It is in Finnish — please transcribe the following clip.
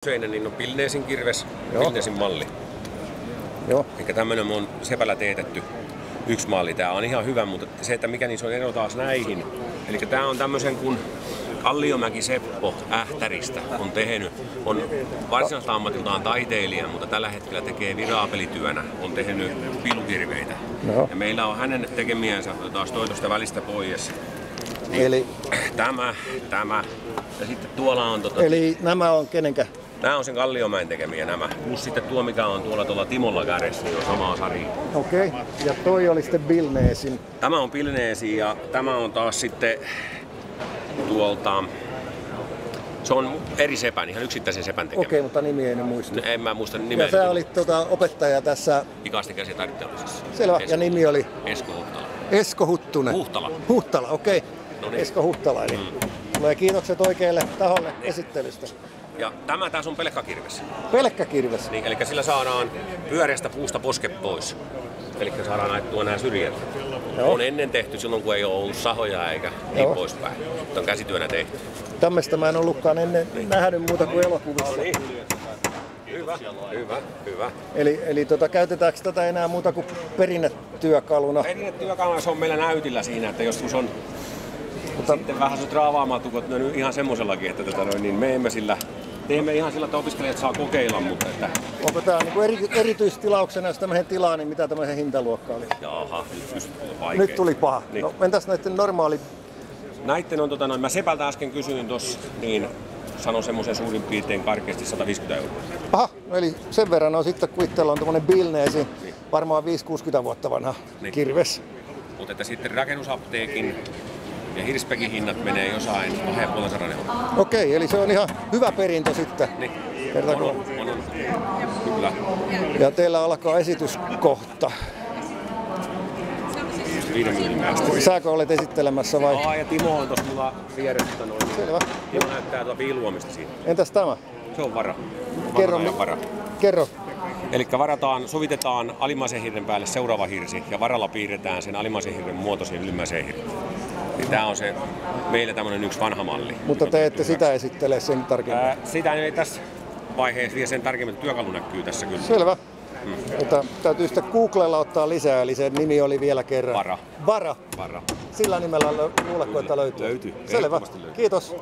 Usein niin on Pilneesin kirves, Pilneesin malli. Joo. Eli tämmönen on sepällä teetetty yksi malli. Tää on ihan hyvä, mutta se, että mikä niissä on ero taas näihin. Eli tää on tämmösen kun Kalliomäki Seppo Ähtäristä on tehnyt. On varsinaista ammatiltaan taiteilija, mutta tällä hetkellä tekee viraapelityönä. On tehnyt pilukirveitä. No. Ja meillä on hänen tekemiänsä taas toitosta välistä pois. Niin Eli tämä. Ja sitten tuolla on eli nämä on kenenkä? Nämä on sen Kalliomäen tekemiä nämä. Plus sitten tuo, mikä on tuolla Timolla kädessä, niin on samaa sarjaa. Okei. Ja toi oli sitten Pilneesin. Tämä on Pilneesi ja tämä on taas sitten tuolta... Se on eri sepän, ihan yksittäisen sepän tekemä. Okei, mutta nimi ei muista. En mä muista nimeä. Ja sä olit opettaja tässä. Ikaisten käsitaideteollisessa. Selvä. Ja nimi oli? Esko Huhtala. Esko Huttunen. Huhtala. Huhtala, okei. No niin. Esko Huhtala. Eli tulee kiitokset oikealle taholle esittelystä. Ja tämä taas on pelkkakirves. Pelkkäkirves. Niin, eli sillä saadaan pyöreästä puusta posket pois. Eli saadaan ajettua nämä syrjät. Joo. On ennen tehty silloin, kun ei ole ollut sahoja eikä niin poispäin. On käsityönä tehty. Tämmöistä mä en ollutkaan ennen nähnyt muuta kuin elokuvissa. No niin. Hyvä. Eli käytetäänkö tätä enää muuta kuin perinnetyökaluna? Perinnetyökaluna se on meillä näytillä siinä, että joskus on sitten vähän se draavaamatukot ihan semmoisellakin, että niin me emme sillä teemme ihan sillä, että opiskelijat saa kokeilla, mutta että... Onko tämä niin erityistilauksena, jos tämmöinen tilaa, niin mitä tämmöisen hintaluokka oli? Jaha, vaikea. Nyt tuli paha. Niin. No, entäs näiden normaali? Näitten on, mä Sepältä äsken kysyin tossa, niin sanon semmoisen suurin piirtein karkeasti 150 €. Aha, no eli sen verran on sitten, kun itsellä on tommonen Pilneesi, varmaan 5-60 vuotta vanha kirves. Mutta että sitten rakennusapteekin ja Hirsbekin hinnat menee jossain 250 €. Okei, eli se on ihan hyvä perintö sitten. Niin. On. Kyllä. Ja teillä alkaa esitys kohta. 5 minuutin päästä. Sääkö olet esittelemässä vai? Ja Timo on tossa mulla vieressä noin. Selvä. Timo näyttää tuota viiluomista siinä. Entäs tämä? Se on vara. Vara. Kerro. Eli sovitetaan alimmaisen hirren päälle seuraava hirsi ja varalla piirretään sen alimmaisen hirren muoto siihen ylimmäiseen hirren. Tämä on se meillä tämmönen yksi vanha malli. Mutta te ette sitä esittele sen tarkemmin? Sitä ei tässä vaiheessa vielä sen tarkemmin, että työkalu näkyy tässä kyllä. Selvä. Mutta täytyy sitten Googlella ottaa lisää, eli se nimi oli vielä kerran. Vara. Sillä nimellä luuletko, että löytyy? Löytyy. Selvä. Kiitos.